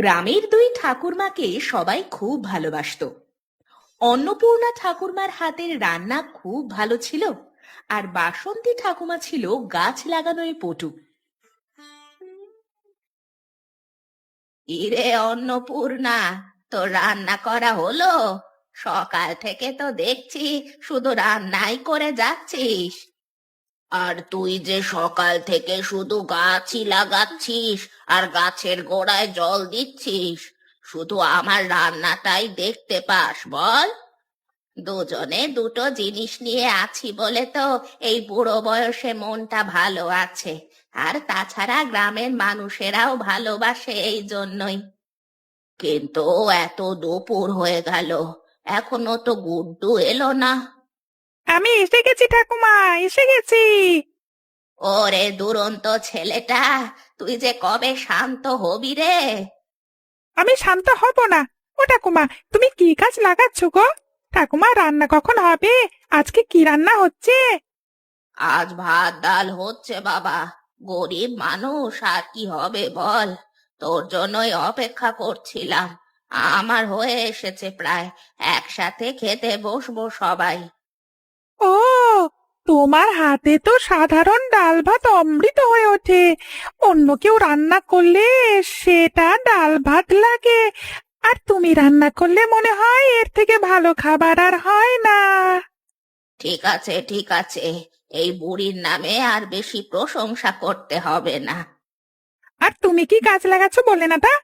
গ্রামের দুই ঠাকুরমাকে সবাই খুব ভালোবাসতো। অন্নপূর্ণা ঠাকুরমার হাতের রান্না খুব ভালো ছিল, আর বাসন্তী ঠাকুমা ছিল গাছ লাগানোয় পটু। ইরে অন্নপূর্ণা, তো রান্না করা হলো? সকাল থেকে তো দেখছি শুধু রান্নাই করে যাচ্ছিস। আর তুই যে সকাল থেকে শুধু গাছই লাগাচ্ছিস আর গাছের গোড়ায় জল দিচ্ছিস, শুধু আমার রান্নাটাই দেখতে পাস বল? দুজনে দুটো জিনিস নিয়ে আছি বলে তো এই বুড়ো বয়সে মনটা ভালো আছে। আর তাছাড়া গ্রামের মানুষেরাও ভালোবাসে এই জন্যই। কিন্তু এত দুপুর হয়ে গেল, এখনো তো গুড্ডু এলো না। আমি এসে গেছি ঠাকুমা, এসে গেছি। ওরে দুরন্ত ছেলেটা, তুই যে কবে শান্ত হবি রে? আমি শান্ত হব না। ও ঠাকুমা, তুমি কি গাছ লাগাচ্ছ গো? ঠাকুমা, রান্না কখন হবে? আজকে কি রান্না হচ্ছে? আজ ভাত ডাল হচ্ছে বাবা। গরিব মানুষ, আর কি হবে বল? তোর জন্যই অপেক্ষা করছিলাম। আমার হয়ে এসেছে প্রায়, একসাথে খেতে বসবো সবাই। ও, তোমার হাতে তো সাধারণ ডাল ভাত অমৃত হয়ে ওঠে। অন্য কেউ রান্না করলে সেটা ডাল ভাত লাগে, আর তুমি রান্না করলে মনে হয় এর থেকে ভালো খাবার আর হয় না। ঠিক আছে ঠিক আছে, এই বুড়ির নামে আর বেশি প্রশংসা করতে হবে না। আর তুমি কি গাছ লাগাচ্ছ বললে না তা?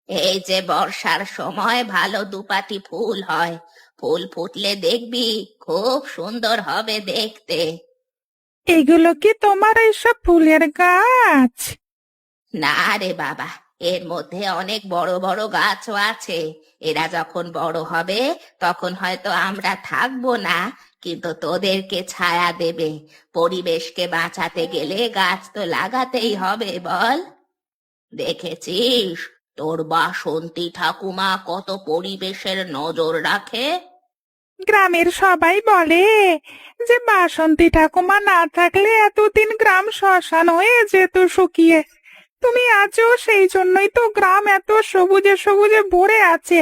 এই যে বর্ষার সময় ভালো দুপাটি ফুল হয়, ফুল ফুটলে দেখবি খুব সুন্দর হবে দেখতে। এগুলো কি তোমার এইসব ফুলের গাছ? না রে বাবা, এর মধ্যে অনেক বড় বড় গাছও আছে। এরা যখন বড় হবে তখন হয়তো আমরা থাকবো না, কিন্তু তোদেরকে ছায়া দেবে। পরিবেশকে বাঁচাতে গেলে গাছ তো লাগাতেই হবে বল। দেখেছিস তোর বাসন্তী ঠাকুমা কত পরিবেশের নজর রাখে। গ্রামের সবাই বলে যে বাসন্তী ঠাকুমা না থাকলে এতদিন গ্রাম শ্মশান হয়ে যেত শুকিয়ে। তুমি আছো, সেই জন্যই তো গ্রাম এত সবুজে সবুজে ভরে আছে।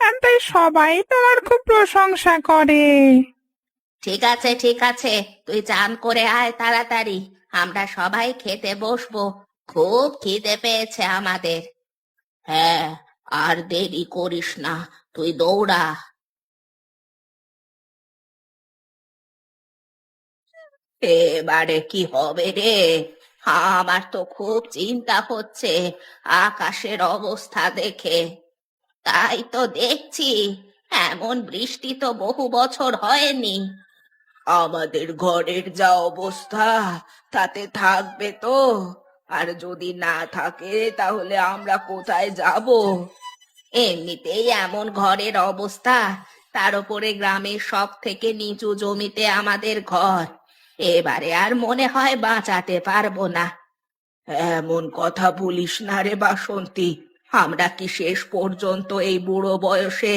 আর তাই সবাই তোমার খুব প্রশংসা করে। ঠিক আছে ঠিক আছে, তুই চান করে আয় তাড়াতাড়ি, আমরা সবাই খেতে বসবো। খুব খিদে পেয়েছে আমাদের। হ্যাঁ, আর দেরি করিস না, তুই দৌড়া। এবারে কি হবে রে? আমার তো খুব চিন্তা হচ্ছে আকাশের অবস্থা দেখে। তাই তো দেখছি, এমন বৃষ্টি তো বহু বছর হয়নি। আমাদের ঘরের যা অবস্থা, তাতে থাকবে তো? আর যদি না থাকে তাহলে আমরা কোথায় যাব? এমনিতেই এমন ঘরের অবস্থা, তার উপরে গ্রামের সব থেকে নিচু জমিতে আমাদের ঘর। এবারে আর মনে হয় বাঁচাতে পারবো না। এমন কথা বলিস না রে বাসন্তী, আমরা কি শেষ পর্যন্ত এই বুড়ো বয়সে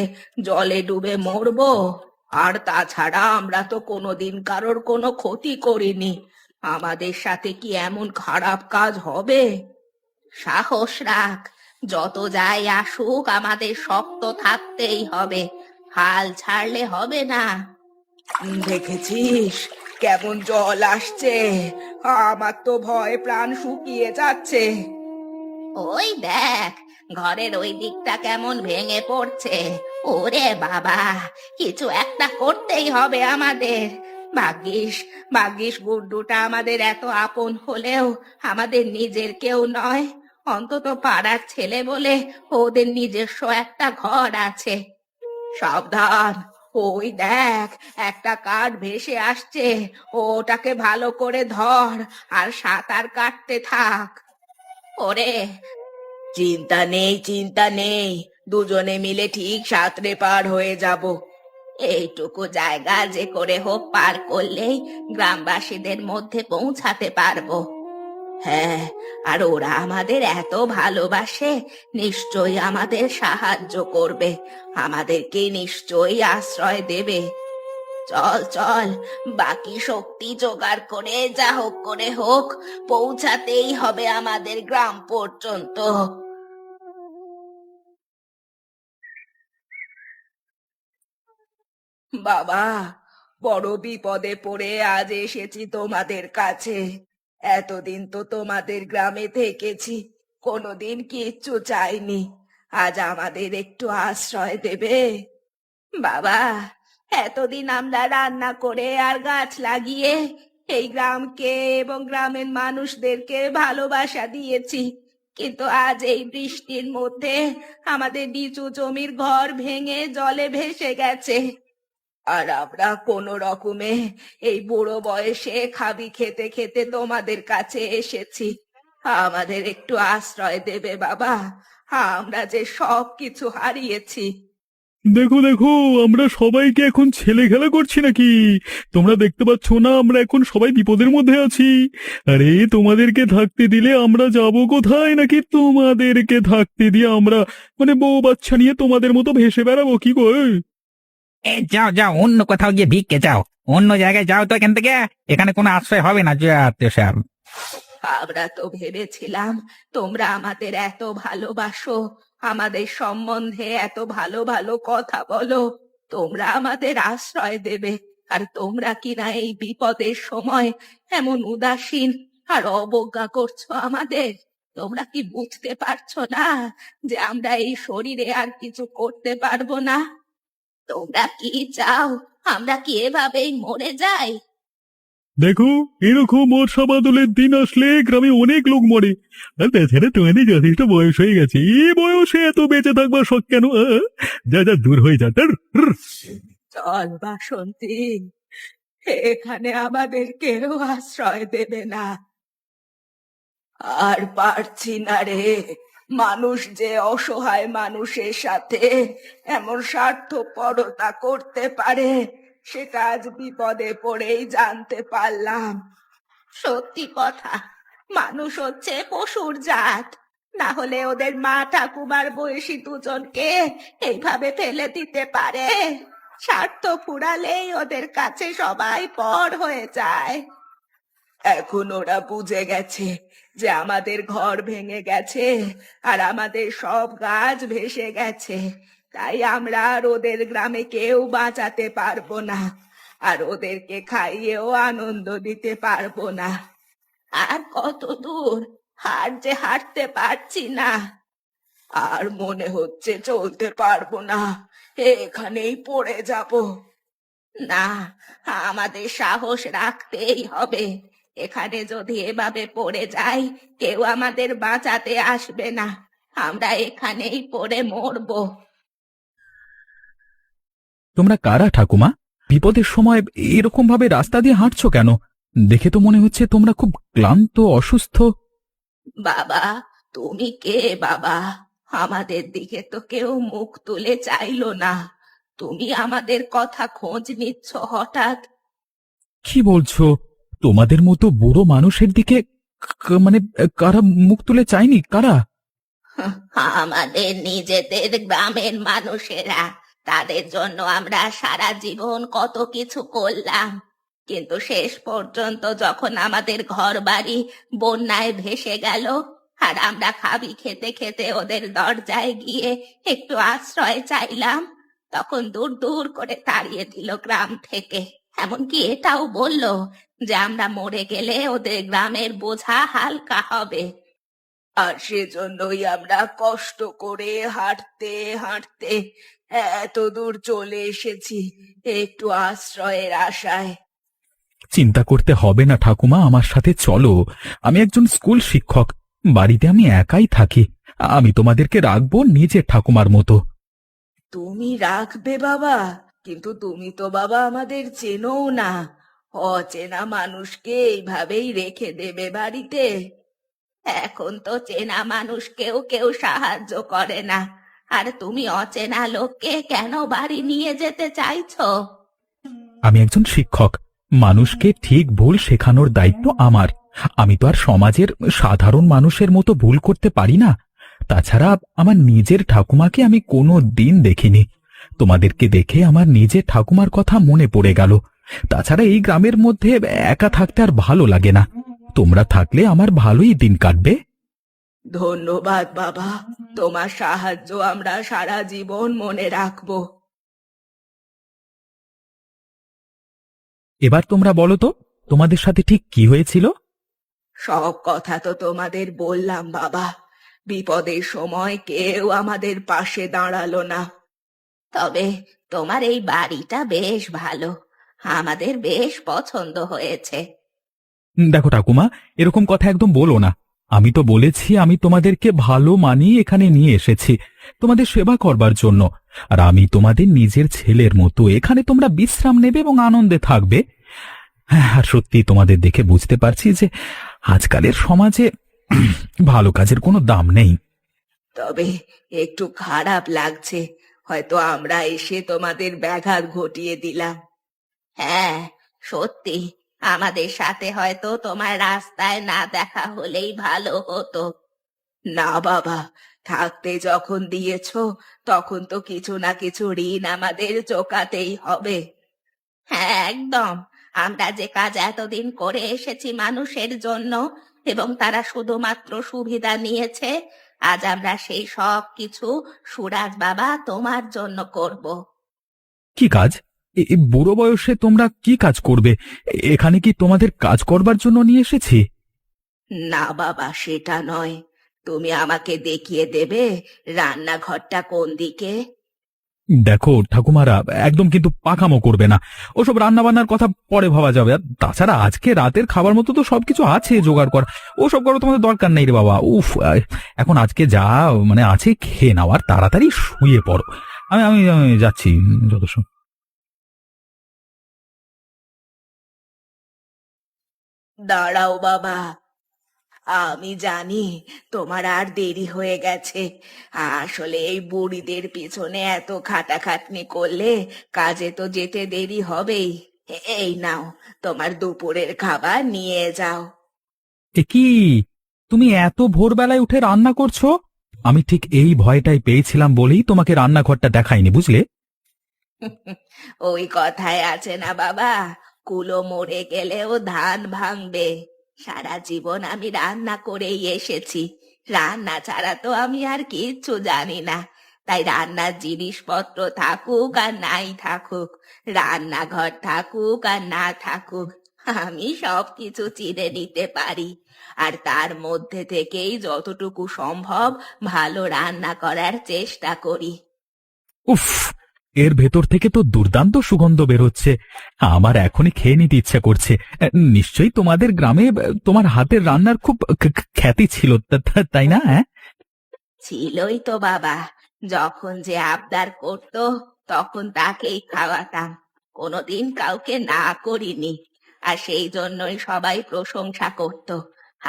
জলে ডুবে মরবো? আর তাছাড়া আমরা তো কোনোদিন কারোর কোনো ক্ষতি করিনি, আমাদের সাথে কি এমন খারাপ কাজ হবে? সাহস রাখ, যত যাই আসুক আমাদের শক্ত থাকতেই হবে, হাল ছাড়লে হবে না। দেখেছিস কেমন জল আসছে? আমার তো ভয়ে প্রাণ শুকিয়ে যাচ্ছে। ওই দেখ, ঘরের ওই দিকটা কেমন ভেঙে পড়ছে। ওরে বাবা, কিছু একটা করতেই হবে আমাদের। ভাগ্যিস, ভাগ্যিস গুড্ডুটা আমাদের এত আপন হলেও আমাদের নিজের কেউ নয়। অন্তত পাড়ার ছেলে বলে ওদের নিজস্ব একটা ঘর আছে। সাবধান, ওই দেখ একটা কাঠ ভেসে আসছে, ওটাকে ভালো করে ধর আর সাঁতার কাটতে থাক। ওরে, চিন্তা নেই চিন্তা নেই, দুজনে মিলে ঠিক সাঁতরে পার হয়ে যাব। এইটুকু জায়গা যে করে হোক পার করলেই গ্রামবাসীদের মধ্যে পৌঁছাতে পারবো। হ্যাঁ, আর ওরা আমাদের এত ভালোবাসে, নিশ্চয়ই আমাদের সাহায্য করবে, আমাদেরকে নিশ্চয়ই আশ্রয় দেবে। চল চল, বাকি শক্তি জোগাড় করে যা হোক করে হোক পৌঁছাতেই হবে আমাদের গ্রাম পর্যন্ত। বাবা, বড় বিপদে পড়ে আজ এসেছি তোমাদের কাছে। এতদিন তো তোমাদের গ্রামে থেকেছি, কোনোদিন কিচ্ছু চাইনি। আজ আমাদের একটু আশ্রয় দেবে? বাবা, এতদিন আমরা রান্না করে আর গাছ লাগিয়ে এই গ্রামকে এবং গ্রামের মানুষদেরকে ভালোবাসা দিয়েছি, কিন্তু আজ এই বৃষ্টির মধ্যে আমাদের নিচু জমির ঘর ভেঙে জলে ভেসে গেছে। আর আমরা কোনো রকমে এই বুড়ো বয়সে খাবি খেতে খেতে তোমাদের কাছে এসেছি। আমাদের একটু আশ্রয় দেবে বাবা? আমরা যে সব কিছু হারিয়েছি। দেখো দেখো, আমরা সবাইকে এখন ছেলে খেলা করছি নাকি? তোমরা দেখতে পাচ্ছ না আমরা এখন সবাই বিপদের মধ্যে আছি? আরে তোমাদেরকে থাকতে দিলে আমরা যাব কোথায়? নাকি তোমাদেরকে থাকতে দিয়ে আমরা মানে বউ বাচ্চা নিয়ে তোমাদের মতো ভেসে বেড়াবো কি গো? যাও যাও, অন্য কোথাও গিয়ে ভিক্ষে যাও। অন্য জায়গায় যাও তো এখান থেকে। এখানে কোনো আশ্রয় হবে না। সব আমরা তো ভেবেছিলাম তোমরা আমাদের এত ভালোবাসো, আমাদের সম্বন্ধে এত ভালো ভালো কথা বলো, তোমরা আমাদের আশ্রয় দেবে। আর তোমরা কিনা এই বিপদের সময় এমন উদাসীন আর অবজ্ঞা করছো আমাদের। তোমরা কি বুঝতে পারছো না যে আমরা এই শরীরে আর কিছু করতে পারবো না? তোমরা কি চাও আমরা কি এভাবেই মরে যাই? দেখো, এরকম বর্ষা বাদলের দিন আসলে গ্রামে অনেক লোক মরে। আর তাছাড়া তোমাদের যথেষ্ট বয়স হয়ে গেছে, এই বয়সে এত বেঁচে থাকবার শখ কেন? যা যা, দূর হয়ে যা তার। চল বাসন্তী, এখানে আমাদের কেউ আশ্রয় দেবে না। আর পারছি না রে, মানুষ যে অসহায় মানুষের সাথে এমন স্বার্থপরতা করতে পারে সেটা আজ বিপদে পড়েই জানতে পারলাম। সত্যি কথা, মানুষ হচ্ছে পশুর জাত, না হলে ওদের মা ঠাকুমার বয়সী দুজনকে এইভাবে ফেলে দিতে পারে? স্বার্থ ফুরালেই ওদের কাছে সবাই পর হয়ে যায়। এখন ওরা বুঝে গেছে যে আমাদের ঘর ভেঙে গেছে আর আমাদের সব গাছ ভেসে গেছে, তাই আমরা আর ওদের গ্রামে কেউ বাঁচাতে পারবো না, আর ওদেরকে খাইয়েও আনন্দ দিতে পারবো না। আর কত দূর আর যে হাঁটতে পারছি না, আর মনে হচ্ছে চলতে পারবো না, এখানেই পড়ে যাব। না, আমাদের সাহস রাখতেই হবে। এখানে যদি এভাবে পড়ে যাই কেউ আমাদের বাঁচাতে আসবে না, আমরা এখানেই পড়ে মরবো। তোমরা কারা ঠাকুমা? বিপদের সময় এরকম ভাবে রাস্তা দিয়ে হাঁটছো কেন? দেখে তো মনে হচ্ছে তোমরা খুব ক্লান্ত, অসুস্থ। বাবা, তুমি কে বাবা? আমাদের দিকে তো কেউ মুখ তুলে চাইলো না, তুমি আমাদের কথা খোঁজ নিচ্ছ হঠাৎ? কি বলছো? তোমাদের মতো বুড়ো মানুষের দিকে মানে কারা মুখ তুলে চায়নি? কারা? আমাদের নিজেদের গ্রামের মানুষেরা, তাদের জন্য আমরা সারা জীবন কত কিছু করলাম, কিন্তু শেষ পর্যন্ত যখন আমাদের ঘর বাড়ি বন্যায় ভেসে গেল আর আমরা খাবি খেতে খেতে ওদের দরজায় গিয়ে একটু আশ্রয় চাইলাম, তখন দূর দূর করে তাড়িয়ে দিল গ্রাম থেকে। এমনকি এটাও বলল যে আমরা মরে গেলে ওদের গ্রামের বোঝা হালকা হবে। আর সেজন্যই আমরা কষ্ট করে হাঁটতে হাঁটতে এত দূর চলে এসেছি একটু আশ্রয়ের আশায়। চিন্তা করতে হবে না ঠাকুমা, আমার সাথে চলো। আমি একজন স্কুল শিক্ষক, বাড়িতে আমি একাই থাকি। আমি তোমাদেরকে রাখবো নিজের ঠাকুমার মতো। তুমি রাখবে বাবা? কিন্তু তুমি তো বাবা আমাদের চেনো না, অচেনা মানুষকে এইভাবেই রেখে দেবে বাড়িতে? এখন তো চেনা মানুষকেও কেউ সাহায্য করে না, আর তুমি অচেনা লোককে কেন বাড়ি নিয়ে যেতে চাইছো? আমি একজন শিক্ষক, মানুষকে ঠিক ভুল শেখানোর দায়িত্ব আমার। আমি তো আর সমাজের সাধারণ মানুষের মতো ভুল করতে পারি না। তাছাড়া আমার নিজের ঠাকুমাকে আমি কোনো দিন দেখিনি। তোমাদেরকে দেখে আমার নিজের ঠাকুমার কথা মনে পড়ে গেল। তাছাড়া এই গ্রামের মধ্যে একা থাকতে আর ভালো লাগে না। তোমরা থাকলে আমার ভালোই দিন কাটবে। ধন্যবাদ বাবা, তোমার সাহায্য আমরা সারা জীবন মনে রাখবো। এবার তোমরা বলো তো তোমাদের সাথে ঠিক কি হয়েছিল? সব কথা তো তোমাদের বললাম বাবা। বিপদের সময় কেউ আমাদের পাশে দাঁড়ালো না। তবে তোমার এই বাড়িটা বেশ ভালো, আমাদের বেশ পছন্দ হয়েছে। দেখো ঠাকুমা, এরকম কথা একদম বলো না। আমি তো বলেছি আমি তোমাদেরকে ভালো মানিয়ে এখানে নিয়ে এসেছি তোমাদের সেবা করবার জন্য। আর আমি তোমাদের নিজের ছেলের মতো, এখানে তোমরা বিশ্রাম নেবে এবং আনন্দে থাকবে। হ্যাঁ, আর সত্যি তোমাদের দেখে বুঝতে পারছি যে আজকালের সমাজে ভালো কাজের কোনো দাম নেই। তবে একটু খারাপ লাগছে, হয়তো আমরা এসে তোমাদের ব্যাঘাত ঘটিয়ে দিলাম। হ্যাঁ, সত্যি আমাদের সাথে হয়তো তোমার রাস্তায় না দেখা হলেই ভালো হতো। না বাবা, থাকতে যখন দিয়েছো তখন তো কিছু না কিছু ঋণ আমাদের চোকাতেই হবে। হ্যাঁ, একদম। আমরা যে কাজ এতদিন করে এসেছি মানুষের জন্য, এবং তারা শুধুমাত্র সুবিধা নিয়েছে, আজ আমরা সেই সব কিছু সুরাজ বাবা তোমার জন্য করব। কি কাজ? এই বুড়ো বয়সে তোমরা কি কাজ করবে? এখানে কি তোমাদের কাজ করবার জন্য নিয়ে এসেছি? না বাবা, সেটা নয়। তুমি আমাকে দেখিয়ে দেবে রান্নাঘরটা কোন দিকে? দেখো ঠাকুমারা, একদম কিন্তু পাকামো করবে না। ওসব রান্না বান্নার কথা পরে ভাবা যাবে। আর তাছাড়া আজকে রাতের খাবার মতো তো সবকিছু আছে জোগাড় করা। ওসব করার তোমাদের দরকার নেই রে বাবা। উফ, এখন আজকে যা মানে আছে খেয়ে নাও আর তাড়াতাড়ি শুয়ে পড়ো। আমি আমি আমি যাচ্ছি যত দাঁড়াও বাবা, আমি জানি তোমার আর দেরি হয়ে গেছে। আসলে এই বুড়িদের পিছনে এত খাটাখাটনি করলে কাজে তো যেতে দেরি হবেই। এই নাও, তোমার দুপুরের খাবার নিয়ে যাও। এ কি, তুমি এত ভোরবেলায় উঠে রান্না করছো? আমি ঠিক এই ভয়টাই পেয়েছিলাম বলেই তোমাকে রান্নাঘরটা দেখাইনি, বুঝলে? ওই কথায় আছে না বাবা, কুলো মরে গেলেও ধান ভাঙবে। সারা জীবন আমি রান্না করেই এসেছি, রান্না ছাড়া তো আমি আর কিচ্ছু জানি না। তাই রান্নার জিনিসপত্র থাকুক আর নাই থাকুক, রান্নাঘর থাকুক আর না থাকুক, আমি সবকিছু চিনে নিতে পারি। আর তার মধ্যে থেকেই যতটুকু সম্ভব ভালো রান্না করার চেষ্টা করি। উফ, এর ভেতর থেকে তো দুর্দান্ত সুগন্ধ বেরোচ্ছে। আমার এখনই খেয়ে নিতে ইচ্ছা করছে। নিশ্চয়ই তোমাদের গ্রামে তোমার হাতের রান্নার খুব খ্যাতি ছিল, তাই না? হ্যাঁ, ছিলই তো বাবা। যখন যে আবদার করতো তখন তাকেই খাওয়াতাম, কোনোদিন কাউকে না করিনি। আর সেই জন্যই সবাই প্রশংসা করত।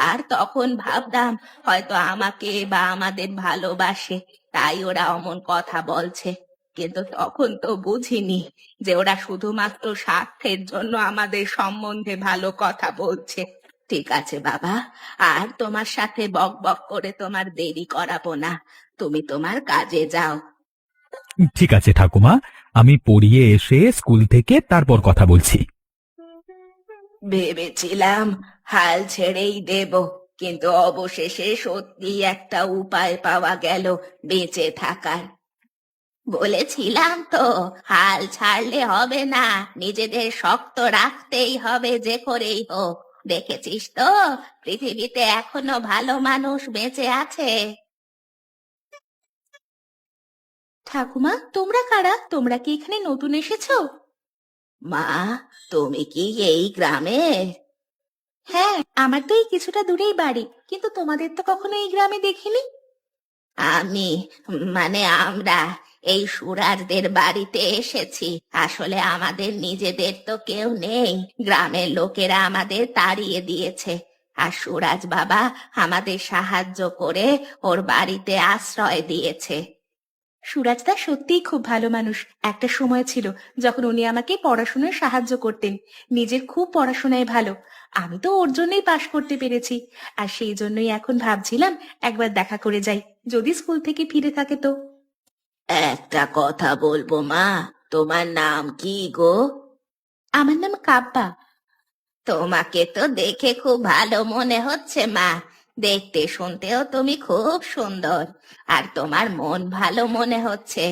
আর তখন ভাবতাম হয়তো আমাকে বা আমাদের ভালোবাসে, তাই ওরা অমন কথা বলছে। কিন্তু তখন তো বুঝিনি যে ওরা শুধুমাত্র স্বার্থের জন্য আমাদের সম্বন্ধে ভালো কথা বলছে। ঠিক আছে বাবা, আর তোমার সাথে বক বক করে তোমার দেরি করাবো না। তুমি তোমার কাজে যাও। ঠিক আছে ঠাকুমা, আমি পড়িয়ে এসে স্কুল থেকে তারপর কথা বলছি। ভেবেছিলাম হাল ছেড়েই দেব, কিন্তু অবশেষে সত্যি একটা উপায় পাওয়া গেল বেঁচে থাকার। বলেছিলাম তো, হাল ছাড়লে হবে না, নিজেদের শক্ত রাখতেই হবে যে করেই হোক। দেখেছিস তো, পৃথিবীতে এখনো ভালো মানুষ বেঁচে আছে। ঠাকুমা, তোমরা কারা? তোমরা কি এখানে নতুন এসেছো? মা, তুমি কি এই গ্রামের? হ্যাঁ, আমার তো এই কিছুটা দূরেই বাড়ি, কিন্তু তোমাদের তো কখনো এই গ্রামে দেখিনি। আমি, মানে আমরা এই সুরাজদের বাড়িতে এসেছি। আসলে আমাদের নিজেদের তো কেউ নেই, গ্রামের লোকেরা আমাদের তাড়িয়ে দিয়েছে। আর সুরাজ বাবা আমাদের সাহায্য করে ওর বাড়িতে আশ্রয় দিয়েছে। সুরাজদা সত্যিই খুব ভালো মানুষ। একটা সময় ছিল যখন উনি আমাকে পড়াশোনায় সাহায্য করতেন। নিজের খুব পড়াশোনায় ভালো, আমি তো ওর জন্যই পাশ করতে পেরেছি। আর সেই জন্যই এখন ভাবছিলাম একবার দেখা করে যাই, যদি স্কুল থেকে ফিরে থাকে তো। একটা কথা বলবো মা, তোমার নাম কি গো? আমার নাম কাব্বা। তোমাকে তো দেখে খুব ভালো মনে হচ্ছে মা। দেখতে শুনতেও তুমি খুব সুন্দর, আর তোমার মন ভালো মনে হচ্ছে,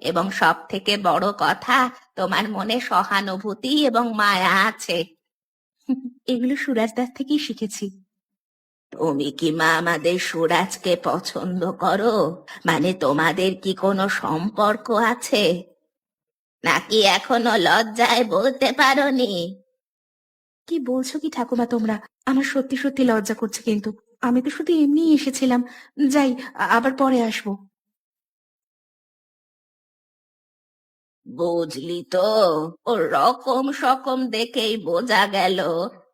এবং সব থেকে বড় কথা, তোমার মনে সহানুভূতি এবং মায়া আছে। এগুলো সুরাজদার থেকেই শিখেছি। তুমি কি মা আমাদের সুরাজকে পছন্দ করো? মানে তোমাদের কি কোনো সম্পর্ক আছে, নাকি এখনো লজ্জায় বলতে পারোনি? কি বলছো কি ঠাকুমা তোমরা? আমার সত্যি সত্যি লজ্জা করছে, কিন্তু আমি তো শুধু এমনিই এসেছিলাম। যাই, আবার পরে আসবো। বুঝলি তো, ওর রকম সকম দেখেই বোঝা গেল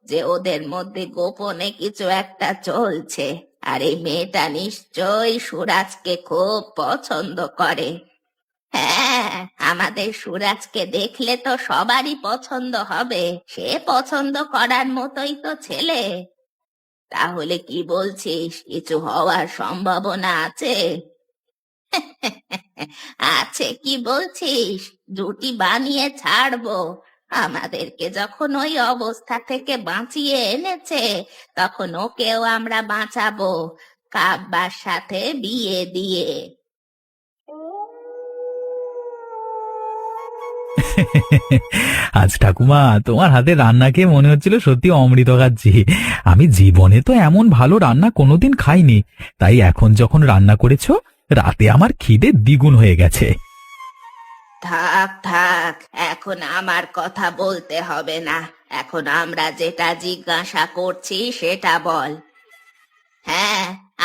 যে ওদের মধ্যে গোপনে কিছু একটা চলছে। আর এই মেয়েটা নিশ্চয়ই সুরাজকে খুব পছন্দ করে। হ্যাঁ, আমাদের সুরাজকে দেখলে তো সবারই পছন্দ হবে, সে পছন্দ করার মতোই তো ছেলে। তাহলে কি বলছিস, কিছু হওয়ার সম্ভাবনা আছে? আছে কি বলছিস, জুটি বানিয়ে ছাড়বো। আমাদেরকে যখন ওই অবস্থা থেকে বাঁচিয়ে এনেছে, তখন ওকেও আমরা বাঁচাবো, কাব্বার সাথে বিয়ে দিয়ে। আজ ঠাকুমা তোমার হাতে রান্না খেয়ে মনে হচ্ছিল সত্যি অমৃত খাচ্ছি। আমি জীবনে তো এমন ভালো রান্না কোনোদিন খাইনি, তাই এখন যখন রান্না করেছো রাতে আমার খিদে দ্বিগুণ হয়ে গেছে। থাক থাক, এখন আমার কথা বলতে হবে না। এখন আমরা যেটা জিজ্ঞাসা করছি সেটা বল। হ্যাঁ,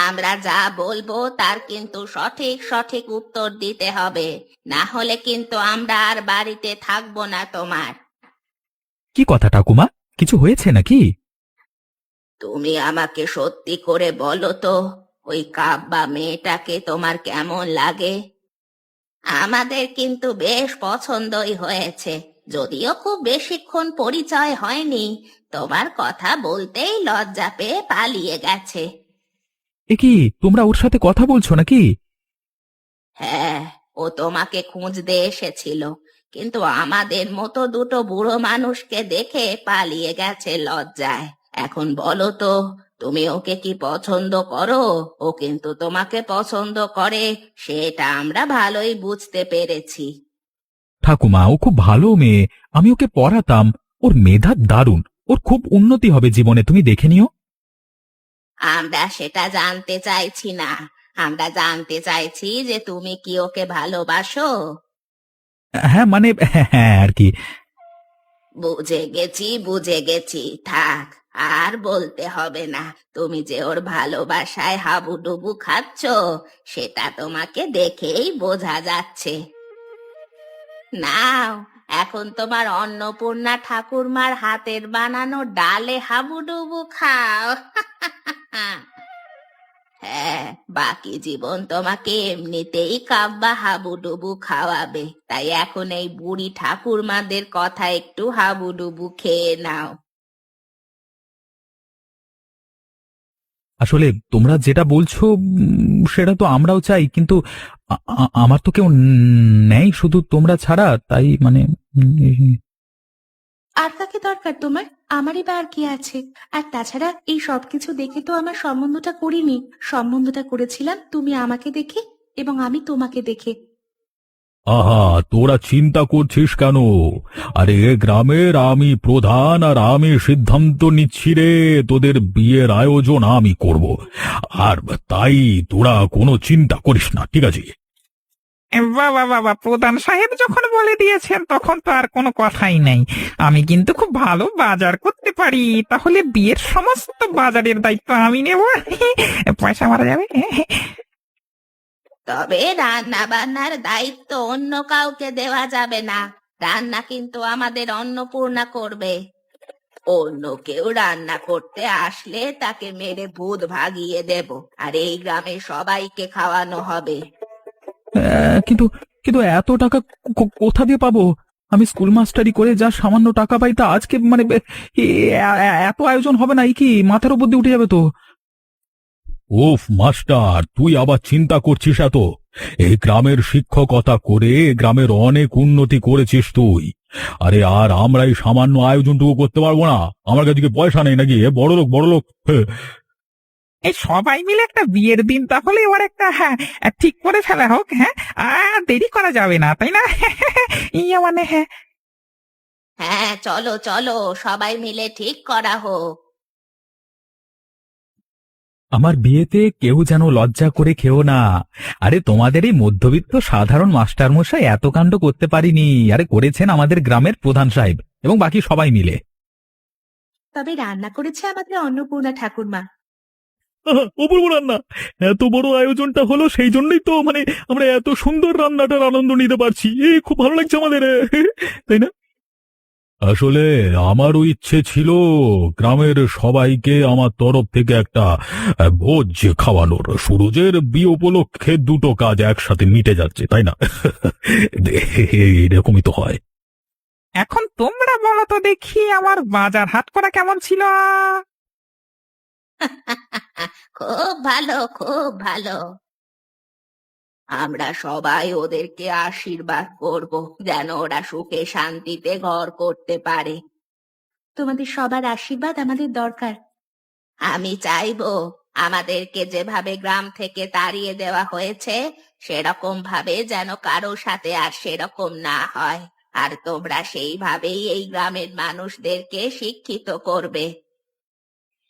আমরা যা বলবো তার কিন্তু সঠিক সঠিক উত্তর দিতে হবে, না হলে কিন্তু আমরা আর বাড়িতে থাকবো না তোমার। কি কথা ঠাকুমা, কিছু হয়েছে নাকি? তুমি আমাকে সত্যি করে বলো তো, ওই কাব্বা মেয়েটাকে তোমার কেমন লাগে? আমাদের কিন্তু বেশ পছন্দই হয়েছে, যদিও খুব বেশিক্ষণ পরিচয় হয়নি। তোমার কথা বলতেই লজ্জা পেয়ে পালিয়ে গেছে। এ কি, তোমরা ওর সাথে কথা বলছো নাকি? হ্যাঁ, ও তোমাকে খুঁজতে এসেছিল, কিন্তু আমাদের মতো দুটো বুড়ো মানুষকে দেখে পালিয়ে গেছে লজ্জায়। এখন বলো তো, তুমি ওকে কি পছন্দ করো? ও কিন্তু তোমাকে পছন্দ করে, সেটা আমরা ভালোই বুঝতে পেরেছি। ঠাকুমা, ও খুব ভালো মেয়ে, আমি ওকে পড়াতাম। ওর মেধা দারুণ, ওর খুব উন্নতি হবে জীবনে, তুমি দেখে নিও। আমরা সেটা জানতে চাইছি না, আমরা জানতে চাইছি যে তুমি কি ওকে ভালোবাসো। হ্যাঁ মানে, হ্যাঁ আর কি। বুঝে গেছি বুঝে গেছি, থাক, আর বলতে হবে না। তুমি যে ওর ভালোবাসায় হাবুডুবু খাচ্ছ, সেটা তোমাকে দেখেই বোঝা যাচ্ছে। নাও, এখন তোমার অন্নপূর্ণা ঠাকুরমার হাতের বানানো ডালে হাবুডুবু খাও। হ্যাঁ, বাকি জীবন তোমাকে এমনিতেই কাব্বা হাবুডুবু খাওয়াবে, তাই এখন এই বুড়ি ঠাকুরমাদের কথা একটু হাবুডুবু খেয়ে নাও। আসলে তোমরা যেটা বলছো সেটা তো আমরাও চাই, কিন্তু আমার তো কেউ নেই শুধু তোমরা ছাড়া, তাই মানে আর কাকে দরকার তোমার? আমারই বা আর কি আছে? আর তাছাড়া এই সবকিছু দেখে তো আমার সম্বন্ধটা করিনি, সম্বন্ধটা করেছিলাম তুমি আমাকে দেখে এবং আমি তোমাকে দেখে। আহা, তোরা চিন্তা করছিস কেন? আরে এ গ্রামের আমি প্রধান, আর আমি সিদ্ধান্ত নিচ্ছি রে, তোদের বিয়ের আয়োজন আমি করব। আর তাই তোরা কোনো চিন্তা করিস না, ঠিক আছে? বাবা বাবা, প্রধান সাহেব যখন বলে দিয়েছেন তখন তো আর কোনো কথাই নেই। আমি কিন্তু খুব ভালো বাজার করতে পারি, তাহলে বিয়ের সমস্ত বাজারের দায়িত্ব আমি নেব। পয়সা মারা যাবে। তবে রান্না বান্নার দায়িত্ব অন্য কাউকে দেওয়া যাবে না, রান্না কিন্তু আমাদের অন্নপূর্ণা করবে। অন্য কেউ রান্না করতে আসলে তাকে মেরে ভূত ভাগিয়ে দেব, আর এই গ্রামে সবাইকে খাওয়ানো হবে। কিন্তু কিন্তু এত টাকা কোথা দিয়ে পাবো? আমি স্কুল মাস্টারি করে যা সামান্য টাকা পাই তা আজকে মানে এত আয়োজন হবে না, কি মাথার উপর দিয়ে উঠে যাবে তো। ওফ মাস্টার, তুই আবার চিন্তা করছিস এত? এই গ্রামের শিক্ষকতা করে গ্রামের অনেক উন্নতি করেছিস তুই। আরে আর আমরা এই সামান্য আয়োজনটুকু করতে পারবো না? আমার কাছে কি পয়সা নেই নাকি? বড় লোক বড় লোক। এই সবাই মিলে একটা বিয়ের দিন তাহলে এবার একটা হ্যাঁ ঠিক করে ফেলা হোক। হ্যাঁ, আর দেরি করা যাবে না, তাই না? ইয়ে মানে হ্যাঁ। হ্যাঁ, চলো চলো, সবাই মিলে ঠিক করা হোক। আমার বিয়েতে কেউ যেন লজ্জা করে খেও না। আরে তোমাদের এই মধ্যবিত্ত সাধারণ মাস্টার মশাই এত কাণ্ড করতে পারিনি। আরে করেছেন আমাদের গ্রামের প্রধান সাহেব এবং বাকি সবাই মিলে। তবে রান্না করেছে আমাদের অন্নপূর্ণা ঠাকুরমা। অপূর্ব রান্না! এত বড় আয়োজনটা হলো সেই জন্যই তো আমরা এত সুন্দর রান্নাটার আনন্দ নিতে পারছি। খুব ভালো লাগছে আমাদের, তাই না? আসলে আমারও ইচ্ছে ছিল গ্রামের সবাইকে আমার তরফ থেকে একটা ভোজ খাওয়ানোর। সুরজের বিয়ে উপলক্ষে দুটো কাজ একসাথে মিটে যাচ্ছে, তাই না? এরকমই তো হয়। এখন তোমরা বলো তো দেখি আমার বাজার হাট করা কেমন ছিল? খুব ভালো, খুব ভালো। আমরা সবাই ওদেরকে আশীর্বাদ করব যেন ওরা সুখে শান্তিতে ঘর করতে পারে। তোমাদের সবার আশীর্বাদ আমাদের দরকার। আমি চাইবো আমাদেরকে যেভাবে গ্রাম থেকে তাড়িয়ে দেওয়া হয়েছে সেরকম ভাবে যেন কারো সাথে আর সেরকম না হয়। আর তোমরা সেইভাবেই এই গ্রামের মানুষদেরকে শিক্ষিত করবে।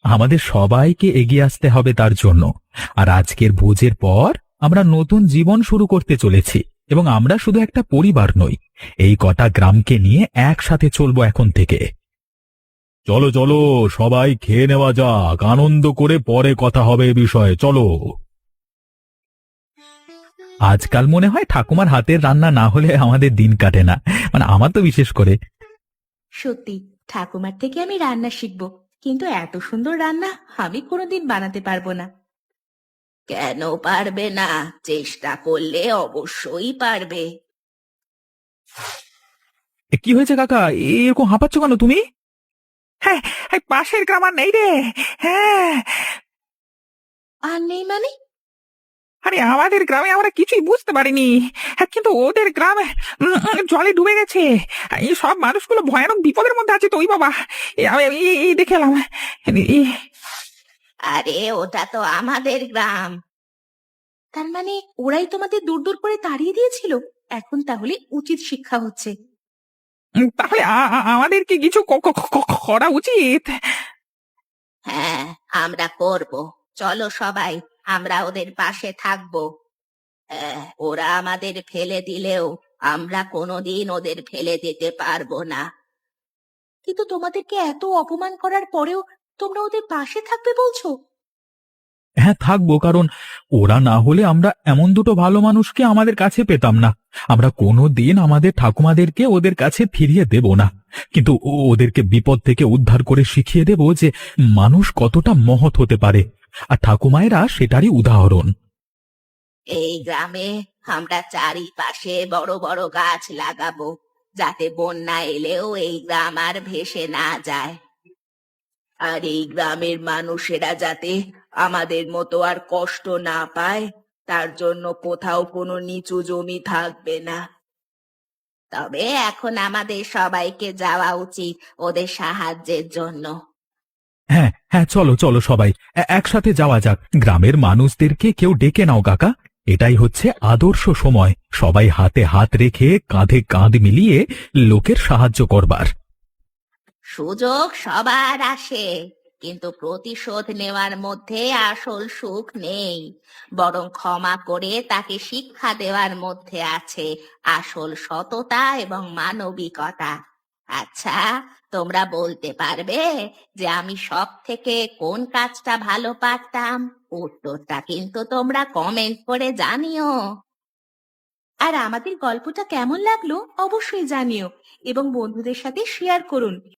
আমাদের সবাইকে এগিয়ে আসতে হবে তার জন্য। আর আজকের ভোজের পর আমরা নতুন জীবন শুরু করতে চলেছি এবং আমরা শুধু একটা পরিবার নই, এই কটা গ্রামকে নিয়ে একসাথে চলবো এখন থেকে। চলো চলো, সবাই খেয়ে নেওয়া যাক, আনন্দ করে পরে কথা হবে এ বিষয়ে। চলো। আজকাল মনে হয় ঠাকুমার হাতের রান্না না হলে আমাদের দিন কাটে না, আমার তো বিশেষ করে। সত্যি, ঠাকুমার থেকে আমি রান্না শিখবো, কিন্তু এত সুন্দর রান্না আমি কোনোদিন বানাতে পারবো না। কেন পারবে না? চেষ্টা করলে অবশ্যই পারবে। কি হয়েছে কাকা, এরকম হাঁপাচ্ছ কেন তুমি? হ্যাঁ, এই পাশের গ্রাম আর নেই রে। হ্যাঁ, আর নেই মানে? আরে আমাদের গ্রামে আমরা কিছুই বুঝতে পারিনি। হ্যাঁ, কিন্তু ওদের গ্রামে জলে ডুবে গেছে। এই সব মানুষগুলো ভয়ানক বিপদের মধ্যে আছে তো। ওই বাবা, এই দেখে এলাম। আরে ওটা তো আমাদের গ্রাম। তার মানে ওরাই তোমাদের দূর দূর করে তাড়িয়ে দিয়েছিল। এখন তাহলে উচিত শিক্ষা হচ্ছে। তাহলে আমাদেরকে কিছু করা উচিত। হ্যাঁ, আমরা করব। চলো সবাই, আমরা ওদের পাশে থাকবো। হ্যাঁ, ওরা আমাদের ফেলে দিলেও আমরা কোনোদিন ওদের ফেলে দিতে পারবো না। কিন্তু তোমাদেরকে এত অপমান করার পরেও তোমরা ওদের পাশে থাকবে বলছো? হ্যাঁ, থাকবো, কারণ ওরা না হলে আমরা এমন দুটো ভালো মানুষকে আমাদের কাছে পেতাম না। আমরা কোনো দিন আমাদের ঠাকুমাদেরকে ওদের কাছে ফিরিয়ে দেব না, কিন্তু ওদেরকে বিপদ থেকে উদ্ধার করে শিখিয়ে দেব যে মানুষ কতটা মহৎ হতে পারে। আর ঠাকুমায়েরা সেটারই উদাহরণ। এই গ্রামে আমরা চারিপাশে বড় বড় গাছ লাগাবো, যাতে বন্যা এলেও এই গ্রাম আর ভেসে না যায়। আর এই গ্রামের মানুষেরা যাতে আমাদের মতো আর কষ্ট না পায়, তার জন্য কোথাও কোনো নিচু জমি থাকবে না। তবে এখন আমাদের সবাইকে যাওয়া উচিত ওদের সাহায্যের জন্য। হ্যাঁ হ্যাঁ, চলো চলো সবাই একসাথে যাওয়া যাক। গ্রামের মানুষদেরকে কেউ ডেকে নাও কাকা। এটাই হচ্ছে আদর্শ সময়, সবাই হাতে হাত রেখে কাঁধে কাঁধ মিলিয়ে লোকের সাহায্য করবার। সুযোগ সবার আসে, কিন্তু প্রতিশোধ নেওয়ার মধ্যে আসল সুখ নেই, বরং ক্ষমা করে তাকে শিক্ষা দেওয়ার মধ্যে আছে আসল সততা এবং মানবিকতা। আচ্ছা, তোমরা বলতে পারবে যে আমি সব থেকে কোন কাজটা ভালো পারতাম? উত্তরটা কিন্তু তোমরা কমেন্ট করে জানিও। আর আমাদের গল্পটা কেমন লাগলো অবশ্যই জানিও এবং বন্ধুদের সাথে শেয়ার করুন।